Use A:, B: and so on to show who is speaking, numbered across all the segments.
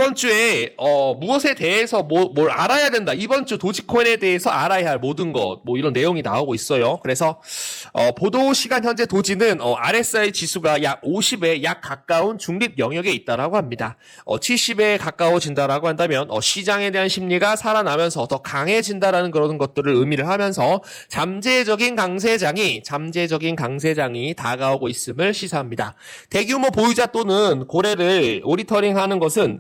A: 이번 주에 무엇에 대해서 뭘 알아야 된다. 이번 주 도지코인에 대해서 알아야 할 모든 것 이런 내용이 나오고 있어요. 그래서 보도 시간 현재 도지는 RSI 지수가 약 50에 약 가까운 중립 영역에 있다라고 합니다. 70에 가까워진다라고 한다면 시장에 대한 심리가 살아나면서 더 강해진다라는 그런 것들을 의미를 하면서 잠재적인 강세장이 다가오고 있음을 시사합니다. 대규모 보유자 또는 고래를 모니터링하는 것은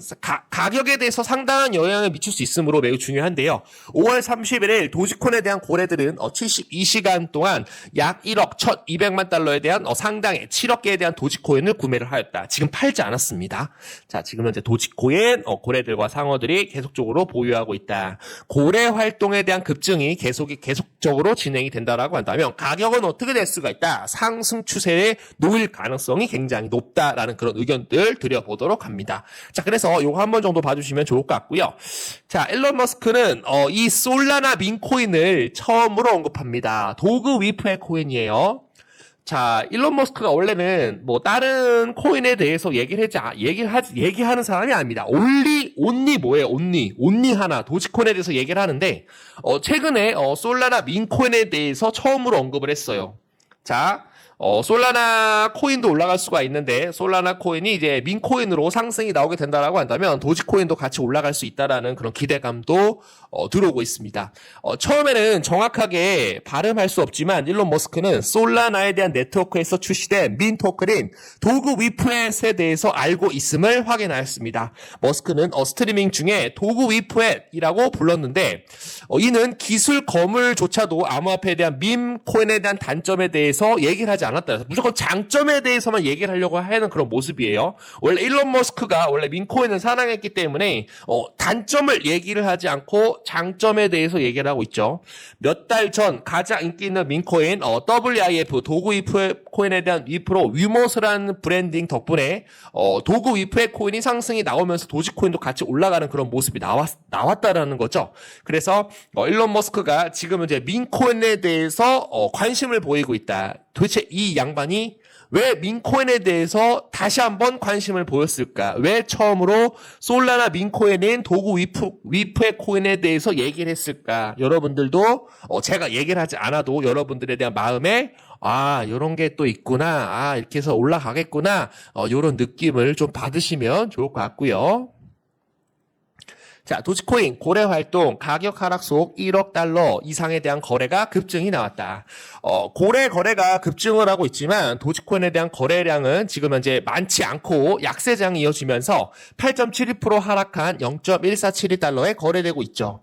A: 가격에 대해서 상당한 영향을 미칠 수 있으므로 매우 중요한데요. 5월 31일 도지코인에 대한 고래들은 72시간 동안 약 1억 1,200만 달러에 대한 상당의 7억 개에 대한 도지코인을 구매를 하였다. 지금 팔지 않았습니다. 자, 지금 현재 도지코인 고래들과 상어들이 계속적으로 보유하고 있다. 고래 활동에 대한 급증이 계속적으로 진행이 된다라고 한다면 가격은 어떻게 될 수가 있다. 상승 추세에 놓일 가능성이 굉장히 높다라는 그런 의견들 드려보도록 합니다. 자, 그래서 요거 한번 정도 봐주시면 좋을 것 같고요. 자, 일론 머스크는 이 솔라나 민코인을 처음으로 언급합니다. 도그 위프의 코인이에요. 자, 일론 머스크가 원래는 다른 코인에 대해서 얘기하는 사람이 아닙니다. 온리 뭐예요? 온리 하나 도지코인에 대해서 얘기를 하는데 최근에 솔라나 민코인에 대해서 처음으로 언급을 했어요. 자, 솔라나 코인도 올라갈 수가 있는데 솔라나 코인이 이제 민코인으로 상승이 나오게 된다라고 한다면 도지코인도 같이 올라갈 수 있다라는 그런 기대감도 들어오고 있습니다. 처음에는 정확하게 발음할 수 없지만 일론 머스크는 솔라나에 대한 네트워크에서 출시된 민 토큰인 도그 위프엣에 대해서 알고 있음을 확인하였습니다. 머스크는 스트리밍 중에 도그 위프엣이라고 불렀는데 이는 기술 거물조차도 암호화폐에 대한 밈 코인에 대한 단점에 대해서 얘기를 하지 않았다. 무조건 장점에 대해서만 얘기를 하려고 하는 그런 모습이에요. 원래 일론 머스크가 원래 민코인을 사랑했기 때문에 단점을 얘기를 하지 않고 장점에 대해서 얘기를 하고 있죠. 몇 달 전 가장 인기 있는 민코인 WIF 도구 위프 코인에 대한 위프로 위머스라는 브랜딩 덕분에 도구 위프의 코인이 상승이 나오면서 도지코인도 같이 올라가는 그런 모습이 나왔다라는 거죠. 그래서 일론 머스크가 지금 이제 민코인에 대해서 관심을 보이고 있다. 도대체 이 양반이 왜 민코인에 대해서 다시 한번 관심을 보였을까? 왜 처음으로 솔라나 민코인인 도구 위프의 코인에 대해서 얘기를 했을까? 여러분들도 제가 얘기를 하지 않아도 여러분들에 대한 마음에 요런 게 또 있구나. 이렇게 해서 올라가겠구나. 요런 느낌을 좀 받으시면 좋을 것 같고요. 자, 도지코인 고래 활동 가격 하락 속 1억 달러 이상에 대한 거래가 급증이 나왔다. 고래 거래가 급증을 하고 있지만 도지코인에 대한 거래량은 지금 현재 많지 않고 약세장이 이어지면서 8.72% 하락한 0.1472달러에 거래되고 있죠.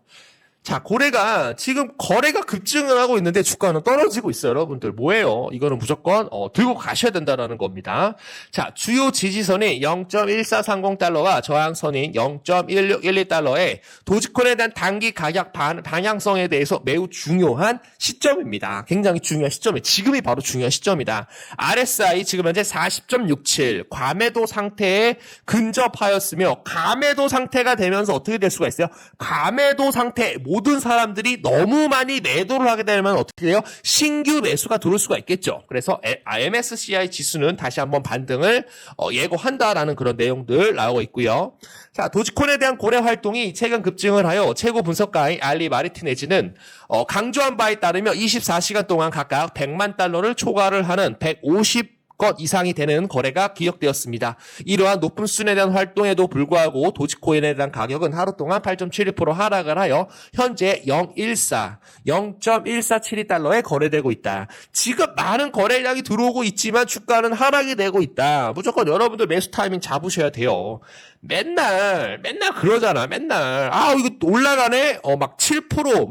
A: 자, 고래가 지금 거래가 급증을 하고 있는데 주가는 떨어지고 있어요. 여러분들 뭐예요? 이거는 무조건 들고 가셔야 된다는 겁니다. 자, 주요 지지선이 0.1430달러와 저항선인 0.1612달러에 도지코인에 대한 단기 가격 방향성에 대해서 매우 중요한 시점입니다. 굉장히 중요한 시점이에요. 지금이 바로 중요한 시점이다. RSI 지금 현재 40.67 과매도 상태에 근접하였으며 과매도 상태가 되면서 어떻게 될 수가 있어요? 과매도 상태 모든 사람들이 너무 많이 매도를 하게 되면 어떻게 돼요? 신규 매수가 들어올 수가 있겠죠. 그래서 MSCI 지수는 다시 한번 반등을 예고한다라는 그런 내용들 나오고 있고요. 자, 도지코인에 대한 고래 활동이 최근 급증을 하여 최고 분석가인 알리 마르티네즈는 강조한 바에 따르면 24시간 동안 각각 100만 달러를 초과를 하는 150것 이상이 되는 거래가 기록되었습니다. 이러한 높은 수준에 대한 활동에도 불구하고 도지코인에 대한 가격은 하루 동안 8.72% 하락을 하여 현재 0.1472달러에 거래되고 있다. 지금 많은 거래량이 들어오고 있지만 주가는 하락이 되고 있다. 무조건 여러분들 매수 타이밍 잡으셔야 돼요. 맨날 그러잖아. 맨날 이거 올라가네. 막 7%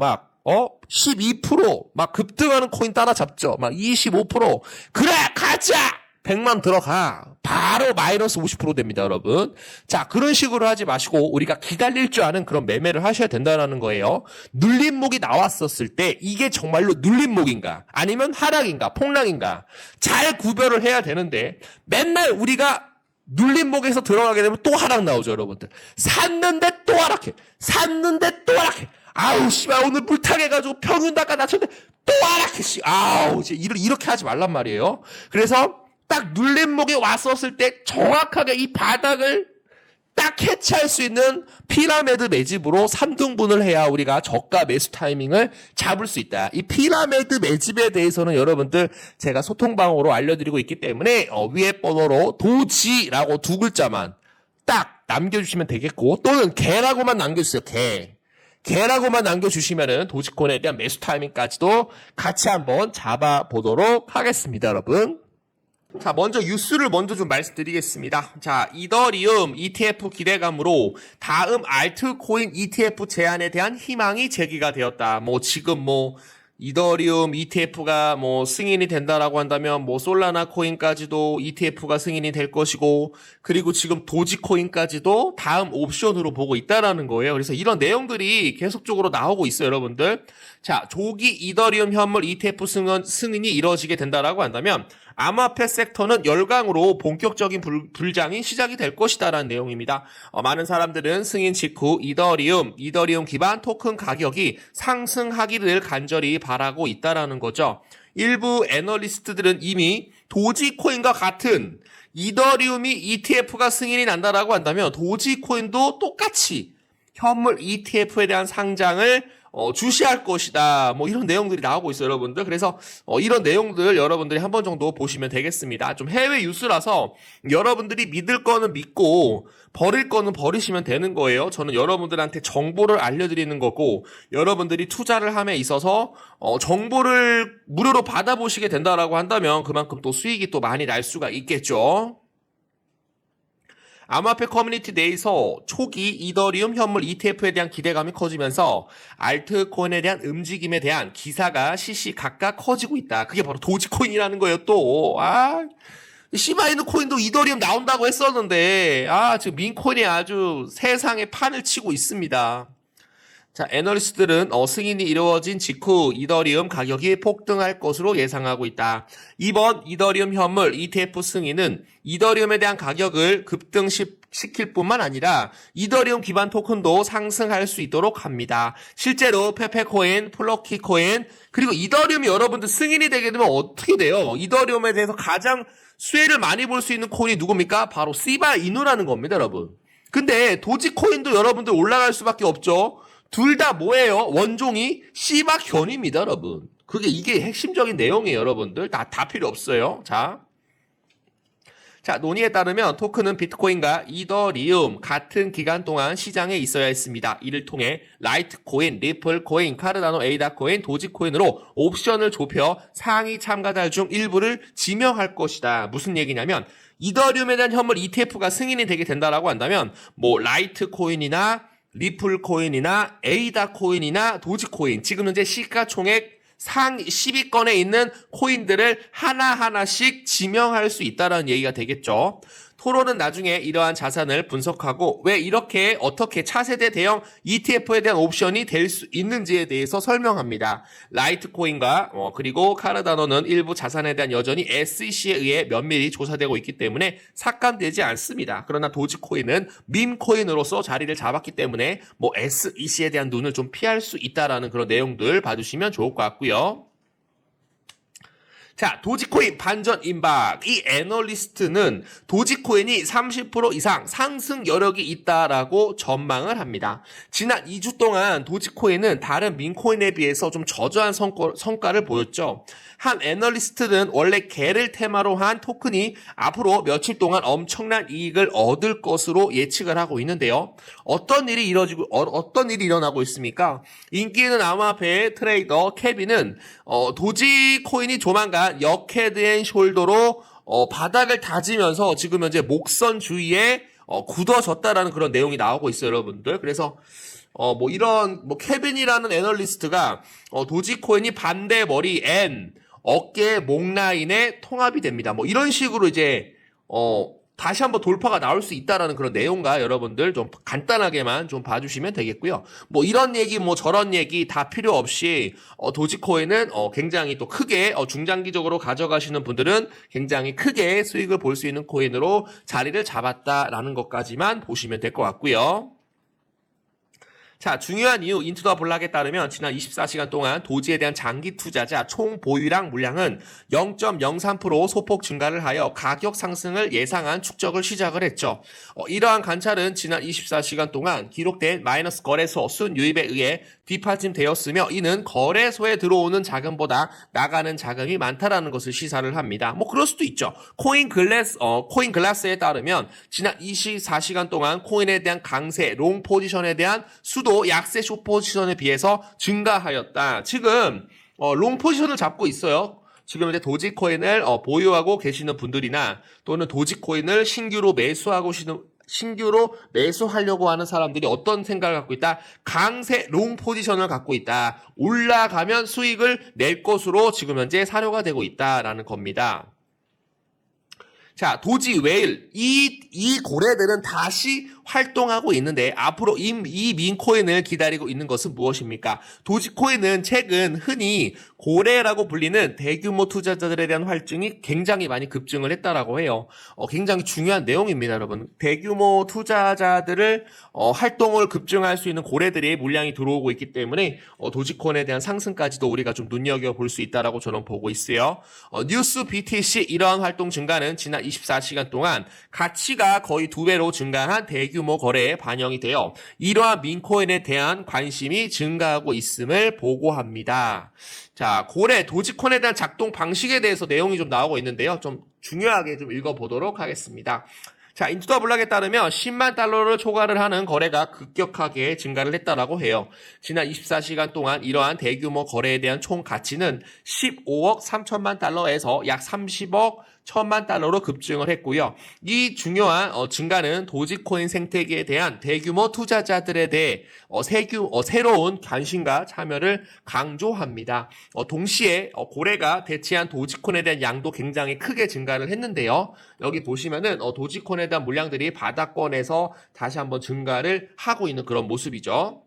A: 12% 막 급등하는 코인 따라잡죠. 막 25% 그래 가자 100만 들어가 바로 마이너스 50% 됩니다, 여러분. 자, 그런 식으로 하지 마시고 우리가 기다릴 줄 아는 그런 매매를 하셔야 된다는 거예요. 눌림목이 나왔었을 때 이게 정말로 눌림목인가 아니면 하락인가 폭락인가 잘 구별을 해야 되는데 맨날 우리가 눌림목에서 들어가게 되면 또 하락 나오죠, 여러분들. 샀는데 또 하락해. 씨발 오늘 물타기해가지고 평균 단가 낮췄는데 또 하락해. 이렇게 하지 말란 말이에요. 그래서 딱 눌림목에 왔었을 때 정확하게 이 바닥을 딱 해체할 수 있는 피라미드 매집으로 3등분을 해야 우리가 저가 매수 타이밍을 잡을 수 있다. 이 피라미드 매집에 대해서는 여러분들 제가 소통방으로 알려드리고 있기 때문에 위에 번호로 도지라고 두 글자만 딱 남겨주시면 되겠고, 또는 개라고만 남겨주세요. 개라고만 남겨주시면은 도지코인에 대한 매수 타이밍까지도 같이 한번 잡아보도록 하겠습니다, 여러분. 자, 먼저 뉴스를 먼저 좀 말씀드리겠습니다. 자, 이더리움 ETF 기대감으로 다음 알트코인 ETF 제안에 대한 희망이 제기가 되었다. 지금 이더리움 ETF가 승인이 된다라고 한다면 솔라나 코인까지도 ETF가 승인이 될 것이고, 그리고 지금 도지코인까지도 다음 옵션으로 보고 있다라는 거예요. 그래서 이런 내용들이 계속적으로 나오고 있어요, 여러분들. 자, 조기 이더리움 현물 ETF 승인이 이루어지게 된다라고 한다면 암호화폐 섹터는 열강으로 본격적인 불장이 시작이 될 것이다라는 내용입니다. 많은 사람들은 승인 직후 이더리움 기반 토큰 가격이 상승하기를 간절히 바라고 있다라는 거죠. 일부 애널리스트들은 이미 도지코인과 같은 이더리움이 ETF가 승인이 난다라고 한다면 도지코인도 똑같이 현물 ETF에 대한 상장을 주시할 것이다. 이런 내용들이 나오고 있어요, 여러분들. 그래서 이런 내용들 여러분들이 한 번 정도 보시면 되겠습니다. 좀 해외 뉴스라서 여러분들이 믿을 거는 믿고 버릴 거는 버리시면 되는 거예요. 저는 여러분들한테 정보를 알려드리는 거고, 여러분들이 투자를 함에 있어서 정보를 무료로 받아보시게 된다라고 한다면 그만큼 또 수익이 또 많이 날 수가 있겠죠. 암호화폐 커뮤니티 내에서 초기 이더리움 현물 ETF에 대한 기대감이 커지면서 알트코인에 대한 움직임에 대한 기사가 시시각각 커지고 있다. 그게 바로 도지코인이라는 거예요, 또. 시바이누 코인도 이더리움 나온다고 했었는데, 지금 민코인이 아주 세상에 판을 치고 있습니다. 자, 애널리스트들은 승인이 이루어진 직후 이더리움 가격이 폭등할 것으로 예상하고 있다. 이번 이더리움 현물 ETF 승인은 이더리움에 대한 가격을 급등시킬 뿐만 아니라 이더리움 기반 토큰도 상승할 수 있도록 합니다. 실제로 페페코인, 플러키코인, 그리고 이더리움이 여러분들 승인이 되게 되면 어떻게 돼요? 이더리움에 대해서 가장 수혜를 많이 볼 수 있는 코인이 누굽니까? 바로 시바이누라는 겁니다, 여러분. 근데 도지코인도 여러분들 올라갈 수밖에 없죠. 둘 다 뭐예요? 원종이 시바견입니다, 여러분. 이게 핵심적인 내용이에요, 여러분들. 다 필요 없어요. 자, 논의에 따르면 토큰은 비트코인과 이더리움 같은 기간 동안 시장에 있어야 했습니다. 이를 통해 라이트코인, 리플코인, 카르다노, 에이다코인, 도지코인으로 옵션을 좁혀 상위 참가자 중 일부를 지명할 것이다. 무슨 얘기냐면 이더리움에 대한 현물 ETF가 승인이 되게 된다라고 한다면 라이트코인이나 리플코인이나 에이다코인이나 도지코인, 지금 현재 시가총액 상위 10위권에 있는 코인들을 하나하나씩 지명할 수 있다는 얘기가 되겠죠. 토론은 나중에 이러한 자산을 분석하고 왜 이렇게 어떻게 차세대 대형 ETF에 대한 옵션이 될 수 있는지에 대해서 설명합니다. 라이트코인과 그리고 카르다노는 일부 자산에 대한 여전히 SEC에 의해 면밀히 조사되고 있기 때문에 삭감되지 않습니다. 그러나 도지코인은 밈코인으로서 자리를 잡았기 때문에 SEC에 대한 눈을 좀 피할 수 있다라는 그런 내용들 봐주시면 좋을 것 같고요. 자, 도지코인 반전 임박. 이 애널리스트는 도지코인이 30% 이상 상승 여력이 있다라고 전망을 합니다. 지난 2주 동안 도지코인은 다른 민코인에 비해서 좀 저조한 성과를 보였죠. 한 애널리스트는 원래 개를 테마로 한 토큰이 앞으로 며칠 동안 엄청난 이익을 얻을 것으로 예측을 하고 있는데요. 어떤 일이 일어나고 있습니까? 인기 있는 암호화폐 트레이더 케빈은 도지코인이 조만간 역헤드앤숄더로 바닥을 다지면서 지금 현재 목선 주위에 굳어졌다라는 그런 내용이 나오고 있어요, 여러분들. 그래서 케빈이라는 애널리스트가 도지코인이 반대 머리 N 어깨 목 라인에 통합이 됩니다. 이런 식으로 이제 다시 한번 돌파가 나올 수 있다라는 그런 내용과 여러분들 좀 간단하게만 좀 봐주시면 되겠고요. 이런 얘기 저런 얘기 다 필요 없이 도지코인은 굉장히 또 크게 중장기적으로 가져가시는 분들은 굉장히 크게 수익을 볼 수 있는 코인으로 자리를 잡았다라는 것까지만 보시면 될 것 같고요. 자, 중요한 이유 인투 더 블락에 따르면 지난 24시간 동안 도지에 대한 장기 투자자 총 보유량 물량은 0.03% 소폭 증가를 하여 가격 상승을 예상한 축적을 시작을 했죠. 이러한 관찰은 지난 24시간 동안 기록된 마이너스 거래소 순유입에 의해 뒷받침되었으며 이는 거래소에 들어오는 자금보다 나가는 자금이 많다라는 것을 시사를 합니다. 뭐 그럴 수도 있죠. 코인 글라스에 따르면 지난 24시간 동안 코인에 대한 강세, 롱 포지션에 대한 수도 약세 숏 포지션에 비해서 증가하였다. 지금 롱 포지션을 잡고 있어요. 지금 이제 도지코인을 보유하고 계시는 분들이나 또는 도지코인을 신규로 매수하려고 하는 사람들이 어떤 생각을 갖고 있다? 강세 롱 포지션을 갖고 있다. 올라가면 수익을 낼 것으로 지금 현재 사료가 되고 있다라는 겁니다. 자, 도지 웨일 이 고래들은 다시 활동하고 있는데 앞으로 이 민코인을 기다리고 있는 것은 무엇입니까? 도지코인은 최근 흔히 고래라고 불리는 대규모 투자자들에 대한 활증이 굉장히 많이 급증을 했다라고 해요. 굉장히 중요한 내용입니다, 여러분. 대규모 투자자들을 활동을 급증할 수 있는 고래들의 물량이 들어오고 있기 때문에 도지코인에 대한 상승까지도 우리가 좀 눈여겨볼 수 있다라고 저는 보고 있어요. 뉴스 BTC 이러한 활동 증가는 지난 24시간 동안 가치가 거의 2배로 증가한 대규모 거래에 반영이 되어 이러한 민코인에 대한 관심이 증가하고 있음을 보고합니다. 자, 도지코인에 대한 작동 방식에 대해서 내용이 좀 나오고 있는데요. 좀 중요하게 좀 읽어보도록 하겠습니다. 자, 인투 더 블락에 따르면 10만 달러를 초과를 하는 거래가 급격하게 증가를 했다라고 해요. 지난 24시간 동안 이러한 대규모 거래에 대한 총 가치는 15억 3천만 달러에서 약 30억 1천만 달러로 급증을 했고요. 이 중요한 증가는 도지코인 생태계에 대한 대규모 투자자들에 대해 새로운 관심과 참여를 강조합니다. 동시에 고래가 대체한 도지코인에 대한 양도 굉장히 크게 증가를 했는데요. 여기 보시면은 도지코인에 대한 물량들이 바닥권에서 다시 한번 증가를 하고 있는 그런 모습이죠.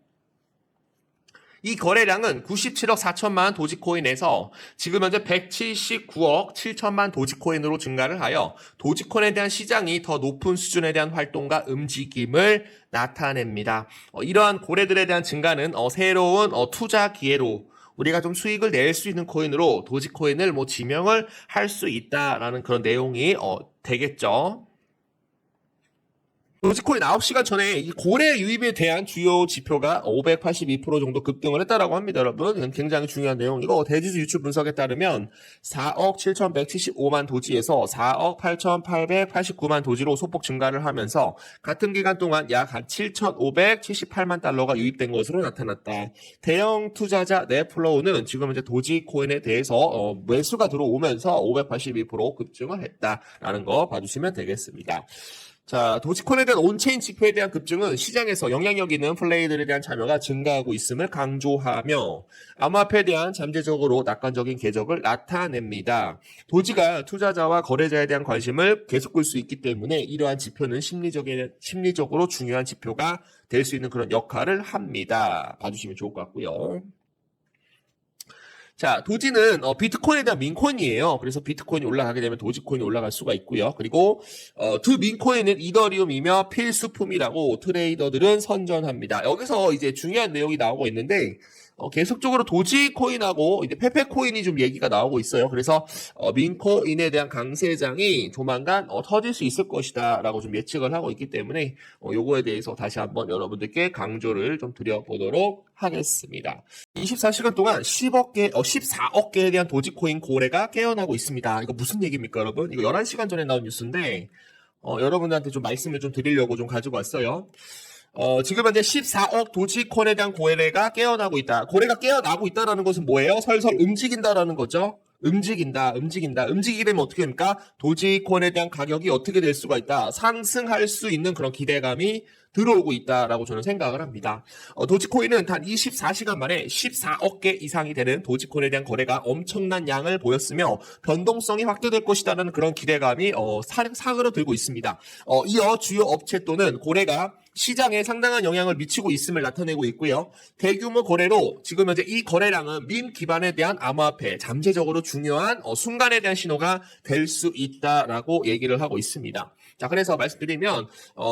A: 이 거래량은 97억 4천만 도지코인에서 지금 현재 179억 7천만 도지코인으로 증가를 하여 도지코인에 대한 시장이 더 높은 수준에 대한 활동과 움직임을 나타냅니다. 이러한 고래들에 대한 증가는 새로운 투자 기회로 우리가 좀 수익을 낼 수 있는 코인으로 도지코인을 지명을 할 수 있다라는 그런 내용이 되겠죠. 도지코인 9시간 전에 이 고래 유입에 대한 주요 지표가 582% 정도 급등을 했다라고 합니다, 여러분. 이건 굉장히 중요한 내용이고, 대지수 유출 분석에 따르면 4억 7,175만 도지에서 4억 8,889만 도지로 소폭 증가를 하면서 같은 기간 동안 약 한 7,578만 달러가 유입된 것으로 나타났다. 대형 투자자 넷플로우는 지금 이제 도지코인에 대해서 매수가 들어오면서 582% 급증을 했다라는 거 봐주시면 되겠습니다. 자, 도지코인에 대한 온체인 지표에 대한 급증은 시장에서 영향력 있는 플레이들에 대한 참여가 증가하고 있음을 강조하며 암호화폐에 대한 잠재적으로 낙관적인 궤적을 나타냅니다. 도지가 투자자와 거래자에 대한 관심을 계속 끌 수 있기 때문에 이러한 지표는 심리적으로 중요한 지표가 될 수 있는 그런 역할을 합니다. 봐주시면 좋을 것 같고요. 자, 도지는 비트코인에 대한 민코인이에요. 그래서 비트코인이 올라가게 되면 도지코인이 올라갈 수가 있고요. 그리고 두 민코인은 이더리움이며 필수품이라고 트레이더들은 선전합니다. 여기서 이제 중요한 내용이 나오고 있는데 계속적으로 도지코인하고 이제 페페코인이 좀 얘기가 나오고 있어요. 그래서 민코인에 대한 강세장이 조만간 터질 수 있을 것이다라고 좀 예측을 하고 있기 때문에 요거에 대해서 다시 한번 여러분들께 강조를 좀 드려보도록 하겠습니다. 24시간 동안 14억 개에 대한 도지코인 거래가 깨어나고 있습니다. 이거 무슨 얘기입니까, 여러분? 이거 11시간 전에 나온 뉴스인데 여러분들한테 좀 말씀을 좀 드리려고 좀 가지고 왔어요. 지금 현재 14억 도지코인에 대한 거래가 깨어나고 있다. 거래가 깨어나고 있다라는 것은 뭐예요? 설설 움직인다라는 거죠. 움직이게 되면 어떻게 됩니까? 도지코인에 대한 가격이 어떻게 될 수가 있다. 상승할 수 있는 그런 기대감이 들어오고 있다라고 저는 생각을 합니다. 도지코인은 단 24시간 만에 14억 개 이상이 되는 도지코인에 대한 거래가 엄청난 양을 보였으며 변동성이 확대될 것이라는 그런 기대감이 사그러들고 있습니다. 이어 주요 업체 또는 고래가 시장에 상당한 영향을 미치고 있음을 나타내고 있고요. 대규모 거래로 지금 현재 이 거래량은 밈 기반에 대한 암호화폐, 잠재적으로 중요한 순간에 대한 신호가 될 수 있다라고 얘기를 하고 있습니다. 자, 그래서 말씀드리면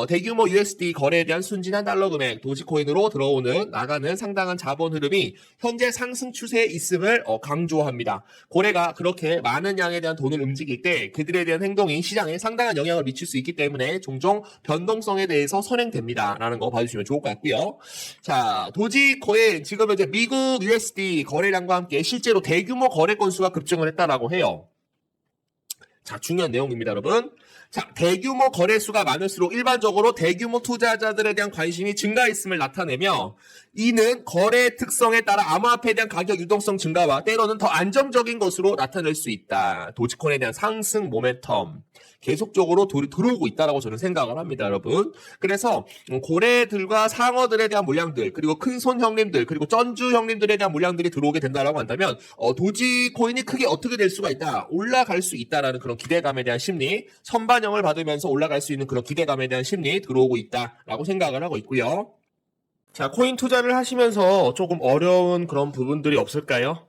A: 대규모 USD 거래에 대한 순진한 달러 금액, 도지코인으로 들어오는 나가는 상당한 자본 흐름이 현재 상승 추세에 있음을 강조합니다. 고래가 그렇게 많은 양에 대한 돈을 움직일 때 그들에 대한 행동이 시장에 상당한 영향을 미칠 수 있기 때문에 종종 변동성에 대해서 선행됩니다. 라는 거 봐주시면 좋을 것 같고요. 자, 도지코인 지금 이제 미국 USD 거래량과 함께 실제로 대규모 거래 건수가 급증을 했다라고 해요. 자, 중요한 내용입니다, 여러분. 자, 대규모 거래수가 많을수록 일반적으로 대규모 투자자들에 대한 관심이 증가했음을 나타내며 이는 거래 특성에 따라 암호화폐에 대한 가격 유동성 증가와 때로는 더 안정적인 것으로 나타낼 수 있다. 도지코인에 대한 상승 모멘텀 계속적으로 들어오고 있다라고 저는 생각을 합니다, 여러분. 그래서 고래들과 상어들에 대한 물량들, 그리고 큰손 형님들, 그리고 쩐주 형님들에 대한 물량들이 들어오게 된다라고 한다면 도지코인이 크게 어떻게 될 수가 있다, 올라갈 수 있다라는 그런 기대감에 대한 심리, 선반영을 받으면서 올라갈 수 있는 그런 기대감에 대한 심리 들어오고 있다라고 생각을 하고 있고요. 자, 코인 투자를 하시면서 조금 어려운 그런 부분들이 없을까요?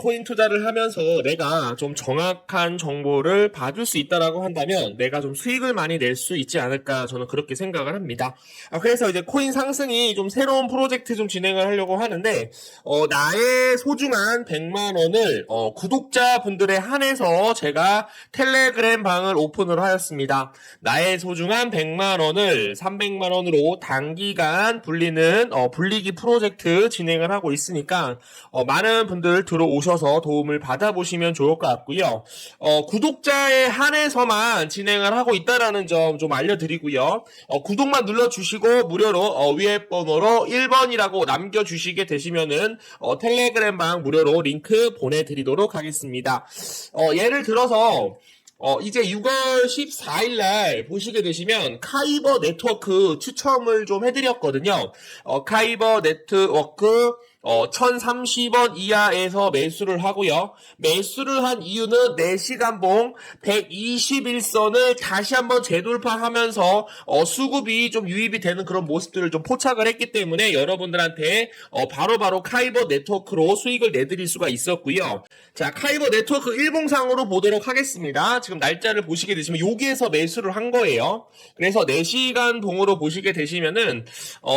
A: 코인 투자를 하면서 내가 좀 정확한 정보를 받을 수 있다라고 한다면 내가 좀 수익을 많이 낼 수 있지 않을까 저는 그렇게 생각을 합니다. 그래서 이제 코인 상승이 좀 새로운 프로젝트 좀 진행을 하려고 하는데 나의 소중한 100만 원을 구독자분들에 한해서 제가 텔레그램 방을 오픈을 하였습니다. 나의 소중한 100만 원을 300만 원으로 단기간 불리기 프로젝트 진행을 하고 있으니까 많은 분들 들어오셔서 도움을 받아보시면 좋을 것 같고요. 구독자에 한해서만 진행을 하고 있다라는 점 좀 알려드리고요. 구독만 눌러주시고 무료로 위에 번호로 1번이라고 남겨주시게 되시면은 텔레그램 방 무료로 링크 보내드리도록 하겠습니다. 예를 들어서 이제 6월 14일 날 보시게 되시면 카이버 네트워크 추첨을 좀 해드렸거든요. 카이버 네트워크 1030원 이하에서 매수를 하고요. 매수를 한 이유는 4시간봉 121선을 다시 한번 재돌파하면서 수급이 좀 유입이 되는 그런 모습들을 좀 포착을 했기 때문에 여러분들한테 바로바로 카이버 네트워크로 수익을 내드릴 수가 있었고요. 자, 카이버 네트워크 일봉상으로 보도록 하겠습니다. 지금 날짜를 보시게 되시면 여기에서 매수를 한 거예요. 그래서 4시간 봉으로 보시게 되시면은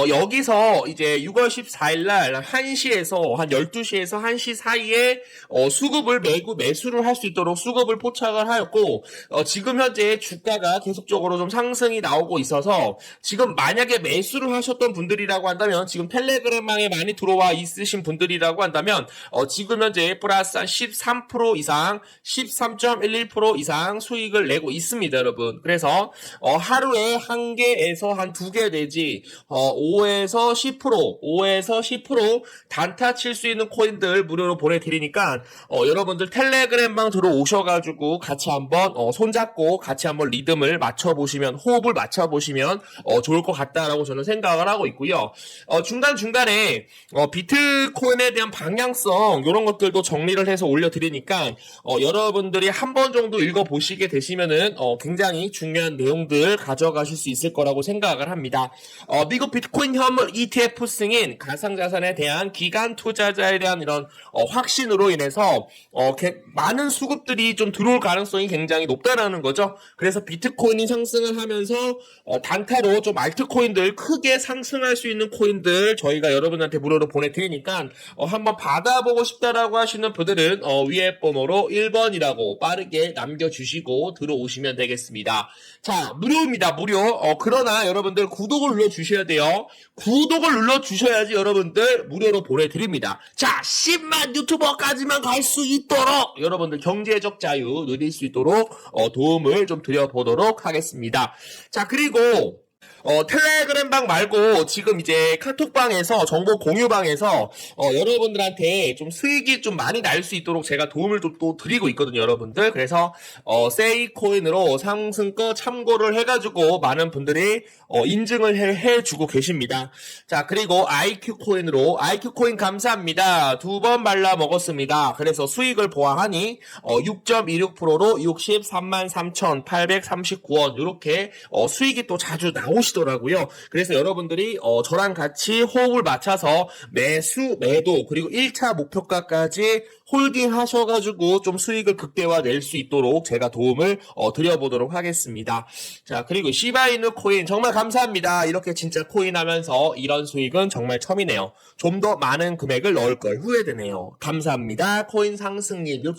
A: 여기서 이제 6월 14일 날 1시에서 한 12시에서 1시 사이에 수급을 매수를 할 수 있도록 수급을 포착을 하였고 지금 현재 주가가 계속적으로 좀 상승이 나오고 있어서 지금 만약에 매수를 하셨던 분들이라고 한다면 지금 텔레그램망에 많이 들어와 있으신 분들이라고 한다면 지금 현재 플러스 한 13% 이상 13.11% 이상 수익을 내고 있습니다, 여러분. 그래서 하루에 한 개에서 한 2개 내지 5에서 10% 단타 칠 수 있는 코인들 무료로 보내드리니까 여러분들 텔레그램방 들어오셔가지고 같이 한번 손잡고 같이 한번 리듬을 맞춰보시면 호흡을 맞춰보시면 좋을 것 같다라고 저는 생각을 하고 있고요. 중간중간에 비트코인에 대한 방향성 이런 것들도 정리를 해서 올려드리니까 여러분들이 한 번 정도 읽어보시게 되시면은 굉장히 중요한 내용들 가져가실 수 있을 거라고 생각을 합니다. 미국 비트코인 현물 ETF 승인 가상자산에 대한 기간 투자자에 대한 이런 확신으로 인해서 많은 수급들이 좀 들어올 가능성이 굉장히 높다라는 거죠. 그래서 비트코인이 상승을 하면서 단타로 좀 알트코인들 크게 상승할 수 있는 코인들 저희가 여러분한테 무료로 보내드리니까 한번 받아보고 싶다라고 하시는 분들은 위에 번호로 1번이라고 빠르게 남겨주시고 들어오시면 되겠습니다. 자, 무료입니다. 무료. 그러나 여러분들 구독을 눌러주셔야 돼요. 구독을 눌러주셔야지 여러분들 무료로 보내드립니다. 자, 10만 유튜버까지만 갈 수 있도록 여러분들 경제적 자유 누릴 수 있도록 도움을 좀 드려보도록 하겠습니다. 자, 그리고 텔레그램방 말고 지금 이제 카톡방에서 정보 공유방에서 여러분들한테 좀 수익이 좀 많이 날 수 있도록 제가 도움을 좀 또 드리고 있거든요, 여러분들. 그래서 세이코인으로 상승거 참고를 해가지고 많은 분들이 인증을 해주고 계십니다. 자, 그리고 IQ코인으로 IQ코인 감사합니다. 2번 말라 먹었습니다. 그래서 수익을 보아하니 6.26%로 63만 3,839원 이렇게 수익이 또 자주 나오시 좋으시더라고요. 그래서 여러분들이 저랑 같이 호흡을 맞춰서 매수, 매도 그리고 1차 목표가까지 홀딩 하셔가지고 좀 수익을 극대화 낼 수 있도록 제가 도움을 드려보도록 하겠습니다. 자, 그리고 시바이누 코인 정말 감사합니다. 이렇게 진짜 코인 하면서 이런 수익은 정말 처음이네요. 좀 더 많은 금액을 넣을 걸 후회되네요. 감사합니다. 코인 상승님 이렇게